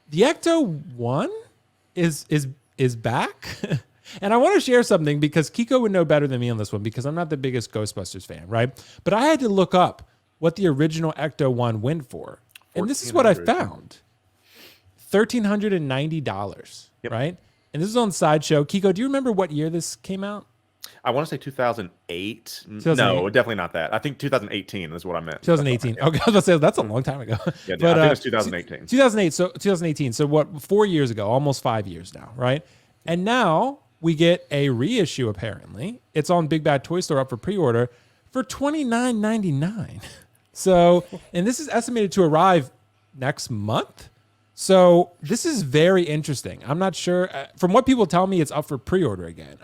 The Ecto-1 is back. And I want to share something because Kiko would know better than me on this one because I'm not the biggest Ghostbusters fan, right? But I had to look up what the original Ecto-1 went for. And this is what I 1400. found. $1,390, Yep. right? And this is on Sideshow. Kiko, do you remember what year this came out? I want to say 2008. 2008? No, definitely not that. I think 2018 is what I meant. 2018. Yeah. Okay, I was about to say that's a long time ago. Yeah, But I think it's 2018. 2008. So 2018. So what? 4 years ago, almost 5 years now, right? And now we get a reissue. Apparently, it's on Big Bad Toy Store up for pre-order for $29.99. So, and this is estimated to arrive next month. So this is very interesting. I'm not sure. From what people tell me, it's up for pre-order again.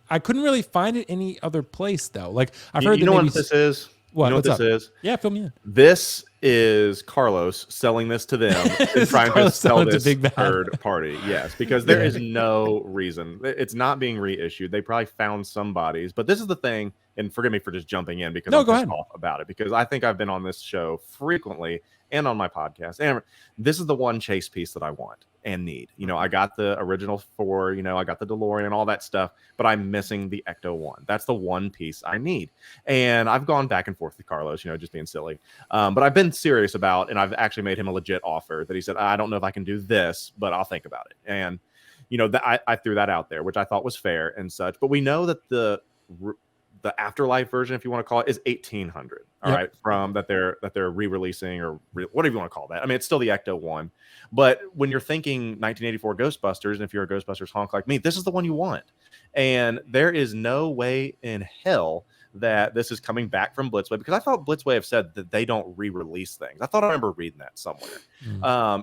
I couldn't really find it any other place though. Like I've heard. You know what this is? What? You know what What's this up? is? Yeah, fill me in. This is Carlos selling this to them and trying to Carlos sell selling to this Big Bad. third party. Yes, because there is no reason. It's not being reissued. They probably found some bodies. But this is the thing, and forgive me for just jumping in because I'm go pissed ahead. off about it, because I think I've been on this show frequently and on my podcast. And this is the one chase piece that I want and need. You know, I got the original 4, you know, I got the DeLorean and all that stuff, but I'm missing the Ecto-1. That's the one piece I need. And I've gone back and forth with Carlos, you know, just being silly. But I've been serious about, and I've actually made him a legit offer that he said, I don't know if I can do this, but I'll think about it. And, you know, I threw that out there, which I thought was fair and such. But we know that the afterlife version, if you want to call it, is 1800. All right, from that they're re-releasing or whatever you want to call that. I mean, it's still the Ecto-1, but when you're thinking 1984 Ghostbusters, and if you're a Ghostbusters honk like me, this is the one you want. And there is no way in hell that this is coming back from Blitzway, because I thought Blitzway have said that they don't re-release things. I thought I remember reading that somewhere.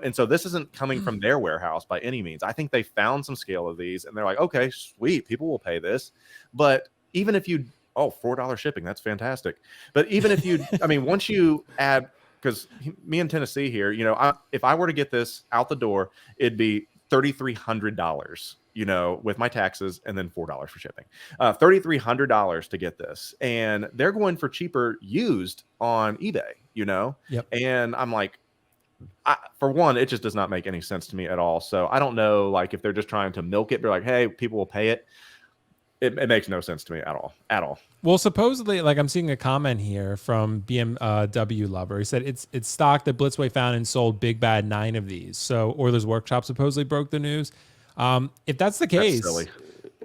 And so this isn't coming from their warehouse by any means. I think they found some scale of these and they're like, okay, sweet, people will pay this. But even if you $4 shipping, that's fantastic. But even if you, I mean, once you add, because me in Tennessee here, you know, if I were to get this out the door, it'd be $3,300, you know, with my taxes and then $4 for shipping. $3,300 to get this, and they're going for cheaper used on eBay, you know. And I'm like, for one, it just does not make any sense to me at all. So I don't know, like, if they're just trying to milk it, they're like, hey, people will pay it. It makes no sense to me at all. Well, supposedly, like I'm seeing a comment here from BMW Lover. He said it's stock that Blitzway found and sold Big Bad 9 of these. So Oilers Workshop supposedly broke the news. If that's the case, That's silly.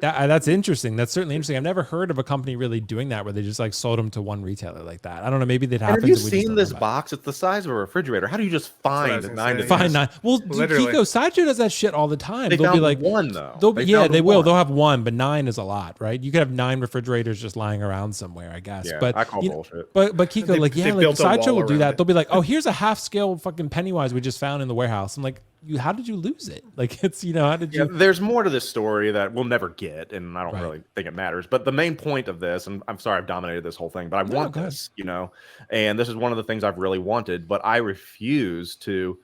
That's interesting. That's certainly interesting. I've never heard of a company really doing that where they just like sold them to one retailer like that. I don't know. Maybe that happens. Have you seen this box? It's the size of a refrigerator. How do you just find 9 Find 9? Well, dude, Kiko, Sideshow does that shit all the time. They'll be like one though. They will. They'll have one, but 9 is a lot, right? You could have 9 refrigerators just lying around somewhere, I guess. Yeah, but I call bullshit. But Kiko, like Sideshow will do that. They'll be like, oh, here's a half scale fucking Pennywise we just found in the warehouse. I'm like, how did you lose it? Like, it's, you know, how did you? Yeah, there's more to this story that we'll never get, and I don't really think it matters. But the main point of this, and I'm sorry I've dominated this whole thing, but I want this, you know, and this is one of the things I've really wanted, but I refuse to.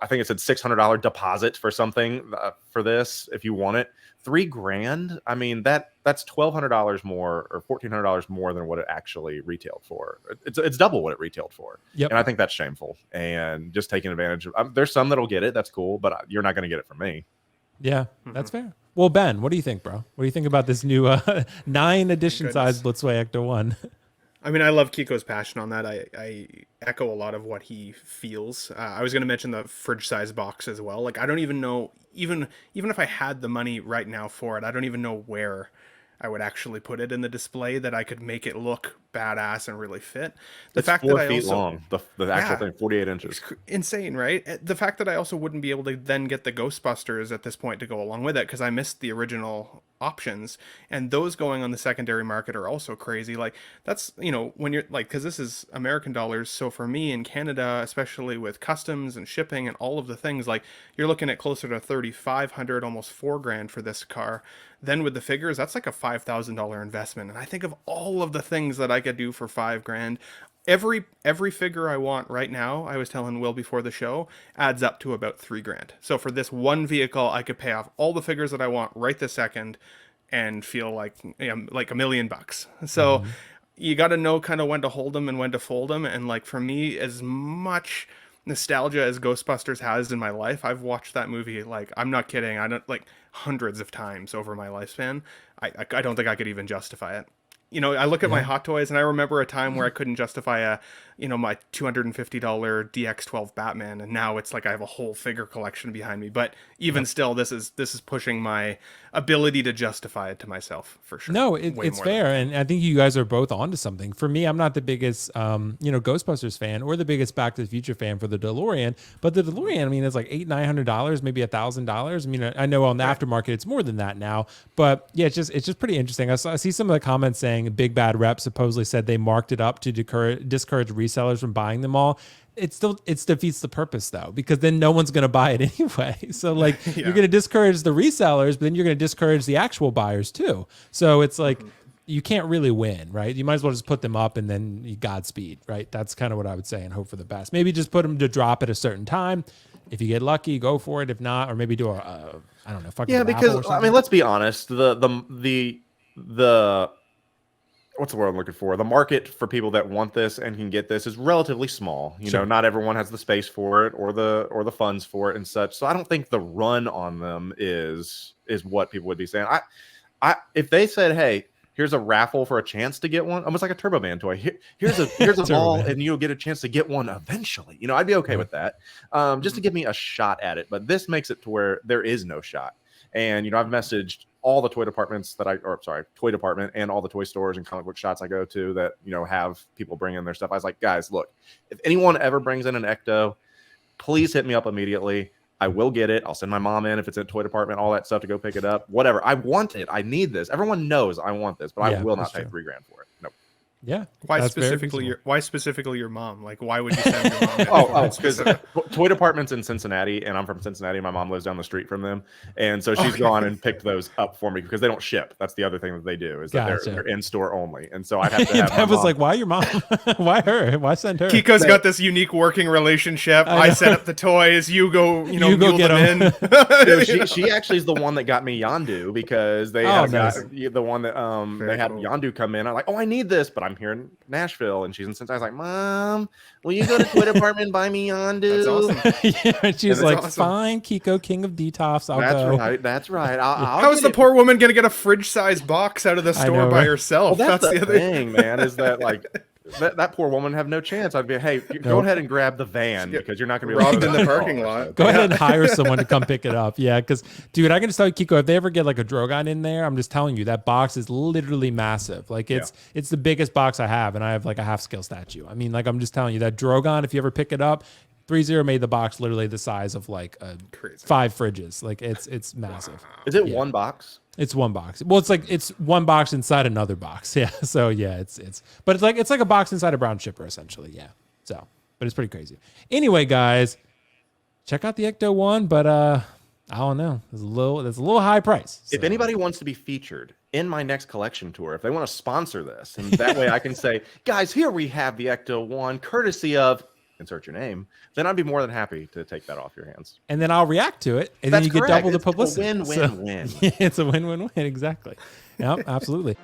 I think it said $600 deposit for something for this. If you want it, $3,000. I mean, that's $1,200 more or $1,400 more than what it actually retailed for. It's double what it retailed for. And I think that's shameful and just taking advantage of. There's some that'll get it. That's cool, but you're not going to get it from me. Yeah, that's fair. Well, Ben, what do you think, bro? What do you think about this new 9 edition size Blitzway Ecto-1? I mean, I love Kiko's passion on that. I echo a lot of what he feels. I was going to mention the fridge size box as well. Like, I don't even know, even if I had the money right now for it, I don't even know where I would actually put it in the display that I could make it look badass and really fit. The fact 4 that I feet also, long, the actual thing, 48 inches. Insane, right? The fact that I also wouldn't be able to then get the Ghostbusters at this point to go along with it because I missed the original options, and those going on the secondary market are also crazy. Like, that's, you know, when you're like, because this is American dollars, so for me in Canada, especially with customs and shipping and all of the things, like, you're looking at closer to 3,500, almost $4,000 for this car. Then with the figures, that's like a $5,000 investment, and I think of all of the things that I could do for $5,000. Every figure I want right now, I was telling Will before the show, adds up to about $3,000. So for this one vehicle, I could pay off all the figures that I want right this second, and feel like $1 million. So you got to know kind of when to hold them and when to fold them. And like for me, as much nostalgia as Ghostbusters has in my life, I've watched that movie, like, I'm not kidding, I don't, like, hundreds of times over my lifespan. I don't think I could even justify it. You know, I look at my Hot Toys and I remember a time where I couldn't justify my $250 DX12 Batman, and now it's like I have a whole figure collection behind me. But even still, this is pushing my ability to justify it to myself, for sure. No, Way it's more fair, and I think you guys are both onto something. For me, I'm not the biggest, Ghostbusters fan or the biggest Back to the Future fan for the DeLorean, but the DeLorean, I mean, it's like $800-900, maybe $1,000. I mean, I know on the aftermarket it's more than that now, but yeah, it's just pretty interesting. I see some of the comments saying Big Bad Rep supposedly said they marked it up to discourage resellers from buying them all. It defeats the purpose though, because then no one's going to buy it anyway. So like you're going to discourage the resellers, but then you're going to discourage the actual buyers too. So it's like you can't really win, right? You might as well just put them up and then you Godspeed, right? That's kind of what I would say and hope for the best. Maybe just put them to drop at a certain time. If you get lucky, go for it. If not, or maybe do a I don't know, fucking raffle or because I something. mean, let's be honest. The what's the word I'm looking for? The market for people that want this and can get this is relatively small. You know, not everyone has the space for it or the funds for it and such. So I don't think the run on them is what people would be saying. If they said, "Hey, here's a raffle for a chance to get one," almost like a Turbo Man toy. Here's a ball, and you'll get a chance to get one eventually. You know, I'd be okay with that, just to give me a shot at it. But this makes it to where there is no shot. And you know, I've messaged all the toy departments toy department and all the toy stores and comic book shops I go to that, you know, have people bring in their stuff. I was like, guys, look, if anyone ever brings in an Ecto, please hit me up immediately. I will get it. I'll send my mom in if it's at toy department, all that stuff to go pick it up. Whatever. I want it. I need this. Everyone knows I want this, but I will not pay $3,000 for it. Nope. Yeah. Why specifically your mom? Like, why would you send your mom? Because toy department's in Cincinnati, and I'm from Cincinnati. My mom lives down the street from them, and so she's gone and picked those up for me because they don't ship. That's the other thing that they do is that they're in store only, and so I have to have. That was like, why your mom? Why her? Why send her? Kiko's got this unique working relationship. I set up the toys. You go, you go get them in. she actually is the one that got me Yondu because they have the one that they had Yondu come in. I'm like, I need this, but I'm here in Nashville and she's in Cincinnati. I was like, Mom, will you go to toy department and buy me Yondu? That's awesome. And she's like, fine, Kiko, king of DTOFs. That's right. How is the poor woman gonna get a fridge-sized box out of the store by herself? Well, that's the other thing, man. Is that like that poor woman have no chance? I'd be, hey, go ahead and grab the van because you're not gonna be robbed in the parking lot. Go ahead and hire someone to come pick it up. Yeah, because dude, I can just tell you, Kiko, if they ever get like a Drogon in there, I'm just telling you that box is literally massive. Like it's the biggest box I have, and I have like a half-scale statue. I mean, like I'm just telling you that Drogon, if you ever pick it up, 3-0 made the box literally the size of like 5 fridges. Like it's massive. Is it one box? It's one box. Well, it's one box inside another box. Yeah. So yeah, but it's like a box inside a brown shipper essentially. Yeah. So, but it's pretty crazy. Anyway, guys, check out the Ecto-1, but I don't know. There's a little high price. So. If anybody wants to be featured in my next collection tour, if they want to sponsor this, and that way I can say, guys, here we have the Ecto-1, courtesy of insert your name, then I'd be more than happy to take that off your hands. And then I'll react to it, and then you get double the publicity. It's a win-win-win. It's a win-win-win, exactly. Yep, absolutely.